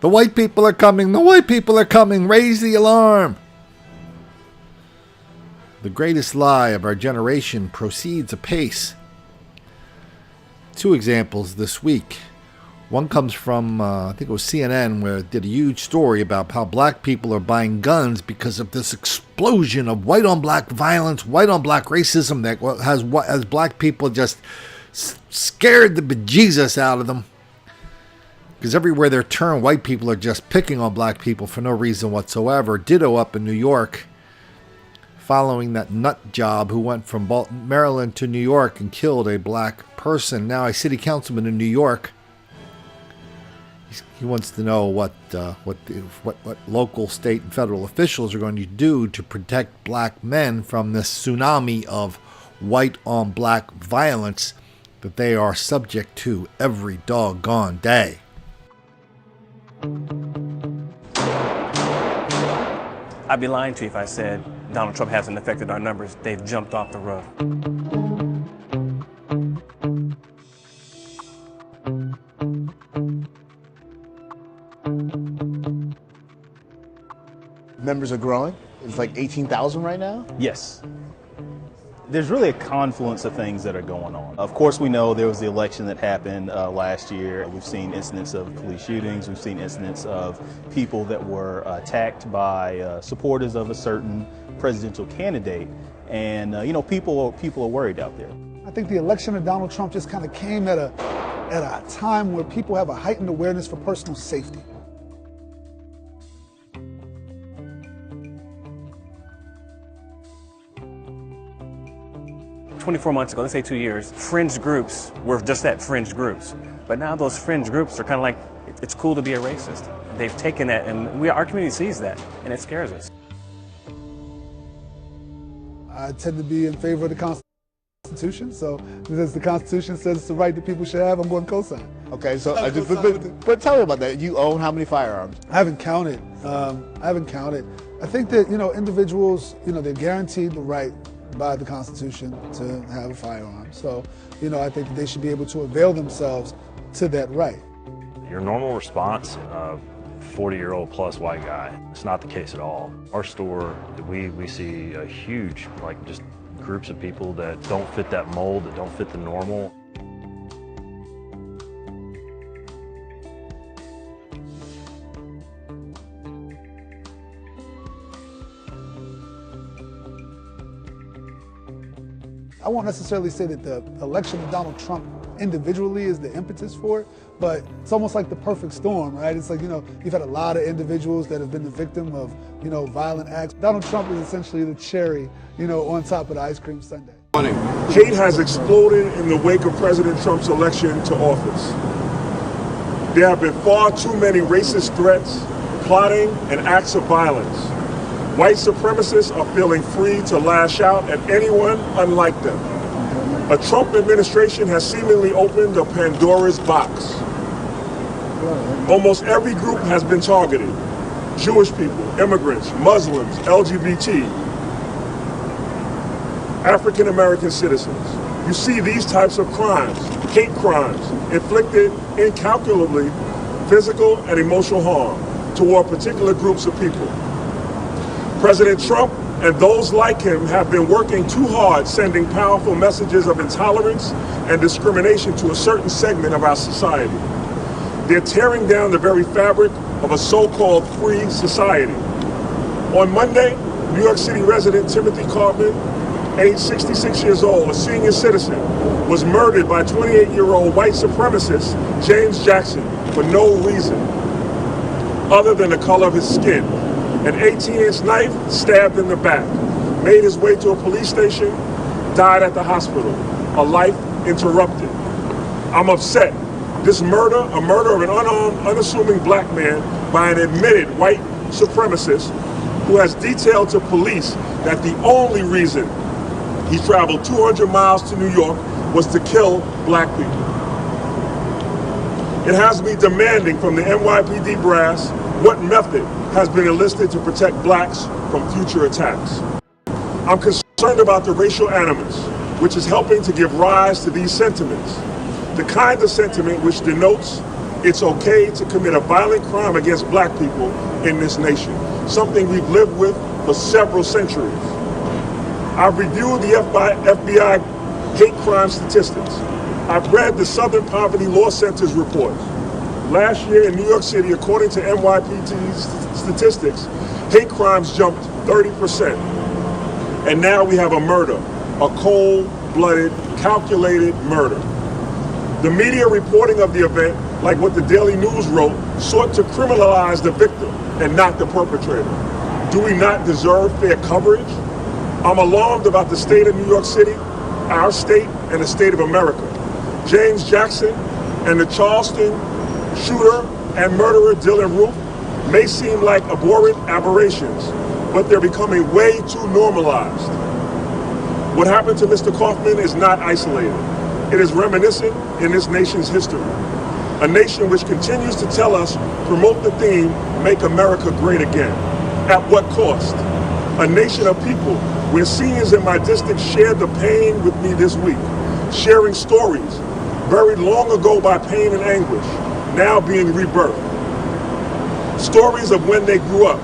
The white people are coming. The white people are coming. Raise the alarm. The greatest lie of our generation proceeds apace. 2 examples this week. One comes from, I think it was CNN, where it did a huge story about how black people are buying guns because of this explosion of white-on-black violence, white-on-black racism that has black people just scared the bejesus out of them. Because everywhere they turn, white people are just picking on black people for no reason whatsoever. Ditto up in New York, following that nut job who went from Maryland to New York and killed a black person. Now a city councilman in New York. He wants to know what local, state, and federal officials are going to do to protect black men from this tsunami of white-on-black violence that they are subject to every doggone day. I'd be lying to you if I said Donald Trump hasn't affected our numbers. They've jumped off the roof. Members are growing. It's like 18,000 right now? Yes. There's really a confluence of things that are going on. Of course, we know there was the election that happened last year. We've seen incidents of police shootings. We've seen incidents of people that were attacked by supporters of a certain presidential candidate. And, people are worried out there. I think the election of Donald Trump just kind of came at a time where people have a heightened awareness for personal safety. 24 months ago, let's say 2 years, fringe groups were just that, fringe groups. But now those fringe groups are kind of like, it's cool to be a racist. They've taken that, and our community sees that, and it scares us. I tend to be in favor of the Constitution, so because the Constitution says it's the right that people should have, I'm going to co-sign. Okay, so but tell me about that. You own how many firearms? I haven't counted. I think that, individuals, they're guaranteed the right by the Constitution to have a firearm. So, I think they should be able to avail themselves to that right. Your normal response, 40-year-old plus white guy, it's not the case at all. Our store, we see a huge, just groups of people that don't fit that mold, that don't fit the normal. I won't necessarily say that the election of Donald Trump individually is the impetus for it, but it's almost like the perfect storm, right? It's like, you've had a lot of individuals that have been the victim of, violent acts. Donald Trump is essentially the cherry, on top of the ice cream sundae. Hate has exploded in the wake of President Trump's election to office. There have been far too many racist threats, plotting, and acts of violence. White supremacists are feeling free to lash out at anyone unlike them. A Trump administration has seemingly opened a Pandora's box. Almost every group has been targeted. Jewish people, immigrants, Muslims, LGBT, African American citizens. You see these types of crimes, hate crimes, inflicted incalculably physical and emotional harm toward particular groups of people. President Trump and those like him have been working too hard sending powerful messages of intolerance and discrimination to a certain segment of our society. They're tearing down the very fabric of a so-called free society. On Monday, New York City resident Timothy Cartman, age 66 years old, a senior citizen, was murdered by 28-year-old white supremacist James Jackson for no reason other than the color of his skin. An 18-inch knife stabbed in the back, made his way to a police station, died at the hospital, a life interrupted. I'm upset. This murder, a murder of an unarmed, unassuming black man by an admitted white supremacist who has detailed to police that the only reason he traveled 200 miles to New York was to kill black people. It has me demanding from the NYPD brass what method has been enlisted to protect blacks from future attacks. I'm concerned about the racial animus, which is helping to give rise to these sentiments, the kind of sentiment which denotes It's okay to commit a violent crime against black people in this nation, something we've lived with for several centuries. I've reviewed the FBI hate crime statistics. I've read the Southern Poverty Law Center's reports. Last year in New York City, according to NYPD's statistics, hate crimes jumped 30%. And now we have a murder, a cold-blooded, calculated murder. The media reporting of the event, like what the Daily News wrote, sought to criminalize the victim and not the perpetrator. Do we not deserve fair coverage? I'm alarmed about the state of New York City, our state, and the state of America. James Jackson and the Charleston shooter and murderer Dylan Roof may seem like abhorrent aberrations, but they're becoming way too normalized. What happened to Mr. Kaufman is not isolated. It is reminiscent in this nation's history. A nation which continues to tell us, promote the theme, make America great again. At what cost? A nation of people where seniors in my district shared the pain with me this week, sharing stories buried long ago by pain and anguish, now being rebirthed. Stories of when they grew up.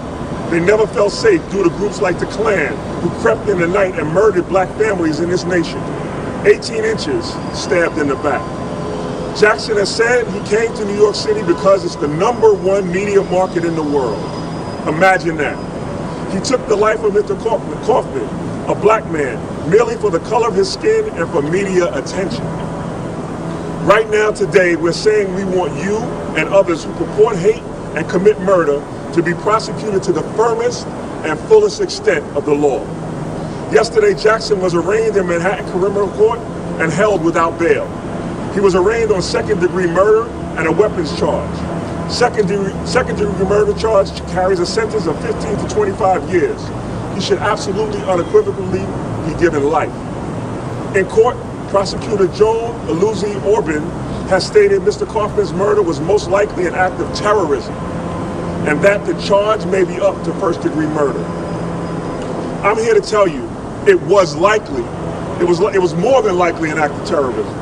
They never felt safe due to groups like the Klan, who crept in the night and murdered black families in this nation. 18 inches stabbed in the back. Jackson has said he came to New York City because it's the #1 media market in the world. Imagine that. He took the life of Mr. Kaufman, a black man, merely for the color of his skin and for media attention. Right now, today, we're saying we want you and others who purport hate and commit murder to be prosecuted to the firmest and fullest extent of the law. Yesterday, Jackson was arraigned in Manhattan Criminal Court and held without bail. He was arraigned on second-degree murder and a weapons charge. Second-degree murder charge carries a sentence of 15 to 25 years. He should absolutely, unequivocally be given life. In court, Prosecutor Joan Aluzzi Orban has stated Mr. Kaufman's murder was most likely an act of terrorism, and that the charge may be up to first-degree murder. I'm here to tell you, it was likely, it was more than likely an act of terrorism,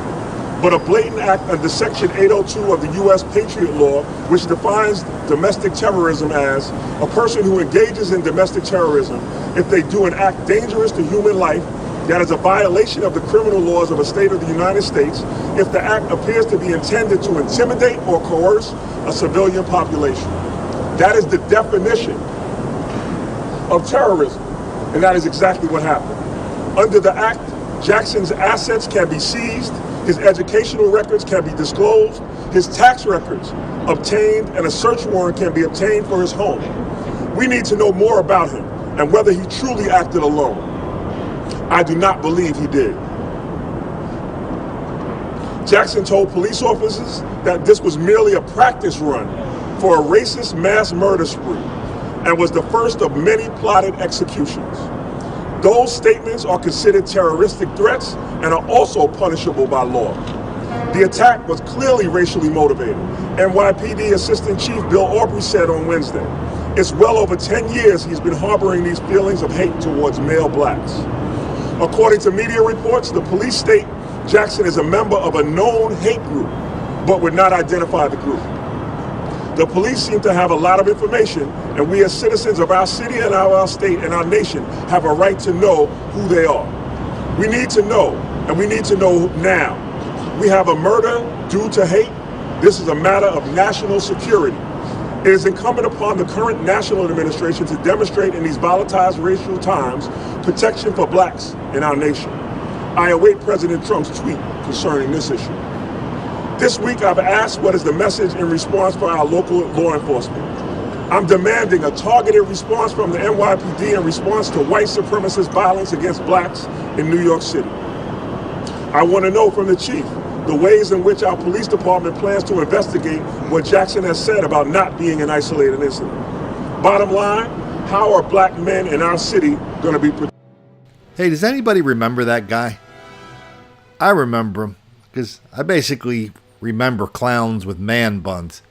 but a blatant act under Section 802 of the U.S. Patriot Law, which defines domestic terrorism as a person who engages in domestic terrorism if they do an act dangerous to human life that is a violation of the criminal laws of a state of the United States if the act appears to be intended to intimidate or coerce a civilian population. That is the definition of terrorism, and that is exactly what happened. Under the act, Jackson's assets can be seized, his educational records can be disclosed, his tax records obtained, and a search warrant can be obtained for his home. We need to know more about him and whether he truly acted alone. I do not believe he did. Jackson told police officers that this was merely a practice run for a racist mass murder spree and was the first of many plotted executions. Those statements are considered terroristic threats and are also punishable by law. The attack was clearly racially motivated. NYPD Assistant Chief Bill Aubrey said on Wednesday, it's well over 10 years he's been harboring these feelings of hate towards male blacks. According to media reports, the police state Jackson is a member of a known hate group, but would not identify the group. The police seem to have a lot of information, and we as citizens of our city and our state and our nation have a right to know who they are. We need to know, and we need to know now. We have a murder due to hate. This is a matter of national security. It is incumbent upon the current national administration to demonstrate in these volatile racial times protection for blacks in our nation. I await President Trump's tweet concerning this issue. This week, I've asked what is the message in response for our local law enforcement. I'm demanding a targeted response from the NYPD in response to white supremacist violence against blacks in New York City. I want to know from the chief the ways in which our police department plans to investigate what Jackson has said about not being an isolated incident. Bottom line, how are black men in our city going to be protected? Hey, does anybody remember that guy? I remember him because I basically remember clowns with man buns.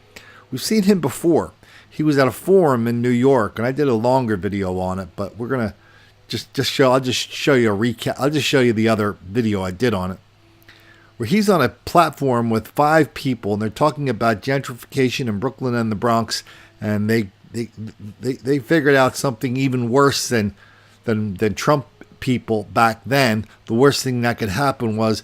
We've seen him before. He was at a forum in New York, and I did a longer video on it, but we're going to I'll just show you a recap. I'll just show you the other video I did on it, where he's on a platform with 5 people, and they're talking about gentrification in Brooklyn and the Bronx, and they figured out something even worse than Trump people back then. The worst thing that could happen was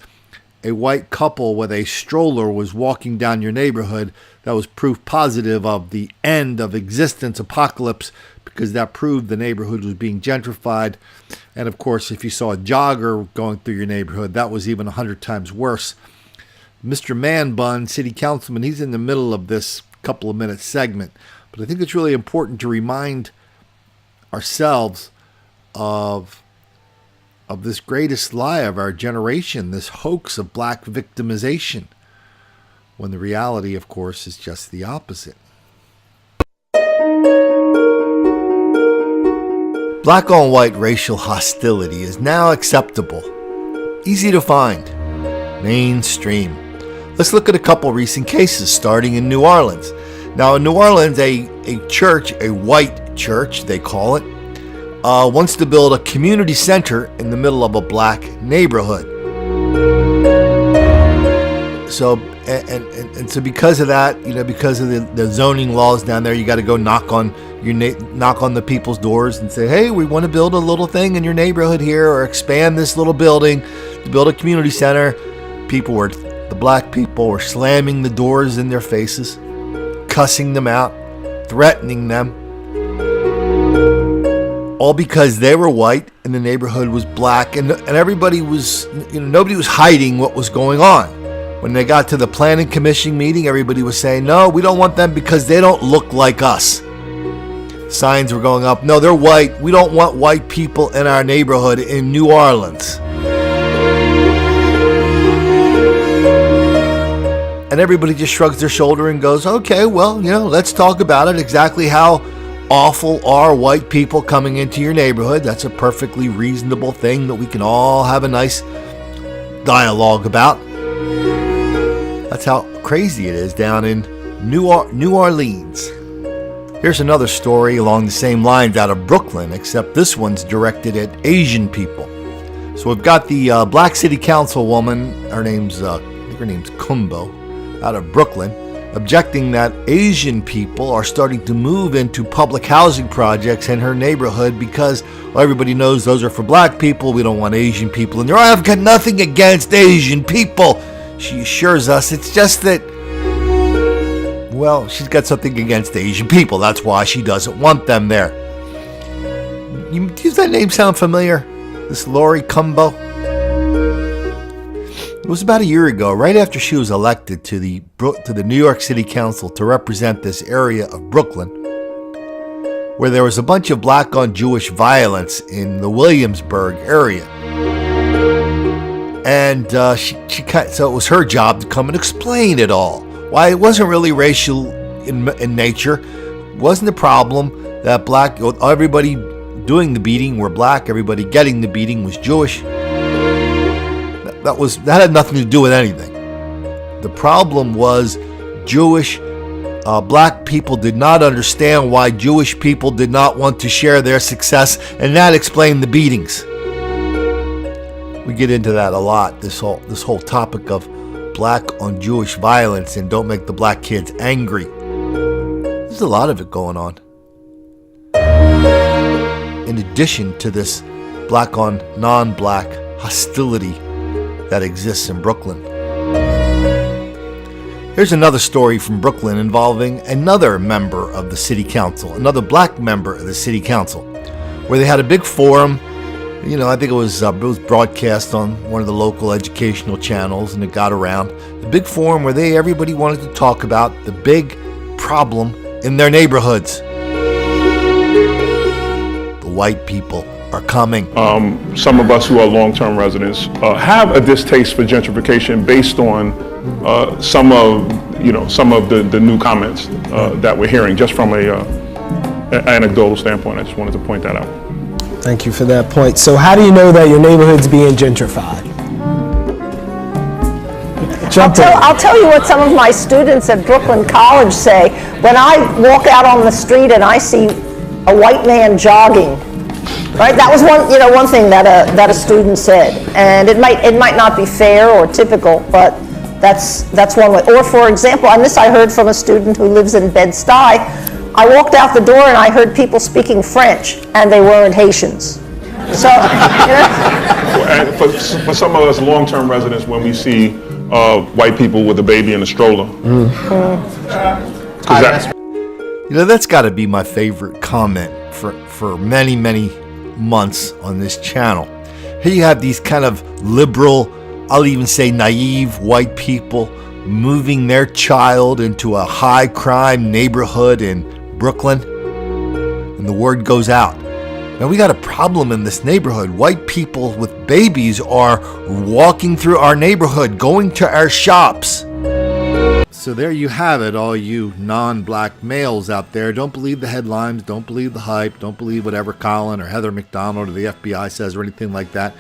a white couple with a stroller was walking down your neighborhood. That was proof positive of the end of existence, apocalypse, because that proved the neighborhood was being gentrified. And of course, if you saw a jogger going through your neighborhood, that was even 100 times worse. Mr. Man Bun, city councilman, he's in the middle of this couple of minute segment. But I think it's really important to remind ourselves of this greatest lie of our generation, this hoax of black victimization, when the reality, of course, is just the opposite. Black on white racial hostility is now acceptable, easy to find, mainstream. Let's look at a couple recent cases, starting in New Orleans. Now, in New Orleans, a church, a white church, they call it, wants to build a community center in the middle of a black neighborhood. So, and so because of that, because of the zoning laws down there, you got to go knock on the people's doors and say, hey, we want to build a little thing in your neighborhood here, or expand this little building to build a community center. The black people were slamming the doors in their faces, cussing them out, threatening them, all because they were white and the neighborhood was black, and everybody was, nobody was hiding what was going on. When they got to the planning commission meeting, everybody was saying, no, we don't want them because they don't look like us. Signs were going up, no, they're white. We don't want white people in our neighborhood in New Orleans. And everybody just shrugs their shoulder and goes, okay, well, let's talk about it. Exactly how awful are white people coming into your neighborhood? That's a perfectly reasonable thing that we can all have a nice dialogue about. That's how crazy it is down in New Orleans. Here's another story along the same lines out of Brooklyn, except this one's directed at Asian people. So we've got the black city councilwoman, her name's Kumbo, out of Brooklyn, objecting that Asian people are starting to move into public housing projects in her neighborhood because everybody knows those are for black people. We don't want Asian people in there. I've got nothing against Asian people, she assures us. It's just that, well, she's got something against Asian people. That's why she doesn't want them there. Does that name sound familiar? This Lori Kumbo? It was about a year ago, right after she was elected to the New York City Council to represent this area of Brooklyn, where there was a bunch of black on Jewish violence in the Williamsburg area. And so it was her job to come and explain it all. Why it wasn't really racial in nature. It wasn't a problem that everybody doing the beating were black, everybody getting the beating was Jewish. That had nothing to do with anything. The problem was black people did not understand why Jewish people did not want to share their success, and that explained the beatings. We get into that a lot, this whole topic of black on Jewish violence and don't make the black kids angry. There's a lot of it going on. In addition to this black on non-black hostility that exists in Brooklyn. Here's another story from Brooklyn involving another member of the city council, another black member of the city council, where they had a big forum. I think it was broadcast on one of the local educational channels, and it got around. The big forum where everybody wanted to talk about the big problem in their neighborhoods. The white people are coming. Some of us who are long-term residents have a distaste for gentrification based on some of the new comments that we're hearing, just from an anecdotal standpoint. I just wanted to point that out. Thank you for that point. So how do you know that your neighborhood's being gentrified? I'll tell you what some of my students at Brooklyn College say. When I walk out on the street and I see a white man jogging, Right? That was one thing that a student said, and it might not be fair or typical, but that's one way. Or for example, and this I heard from a student who lives in Bed-Stuy. I walked out the door and I heard people speaking French, and they weren't Haitians. So, And for some of us long-term residents, when we see white people with a baby in a stroller, that's got to be my favorite comment for many, many months on this channel. Here you have these kind of liberal, I'll even say naive white people moving their child into a high crime neighborhood in Brooklyn, and the word goes out. Now we got a problem in this neighborhood. White people with babies are walking through our neighborhood, going to our shops. So there you have it, all you non-black males out there. Don't believe the headlines, don't believe the hype, don't believe whatever Colin or Heather McDonald or the FBI says or anything like that.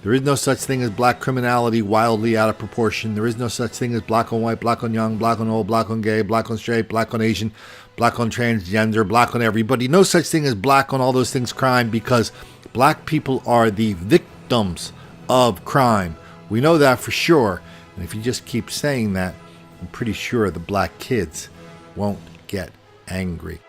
There is no such thing as black criminality wildly out of proportion. There is no such thing as black on white, black on young, black on old, black on gay, black on straight, black on Asian, black on transgender, black on everybody. No such thing as black on all those things crime, because black people are the victims of crime. We know that for sure. And if you just keep saying that, I'm pretty sure the black kids won't get angry.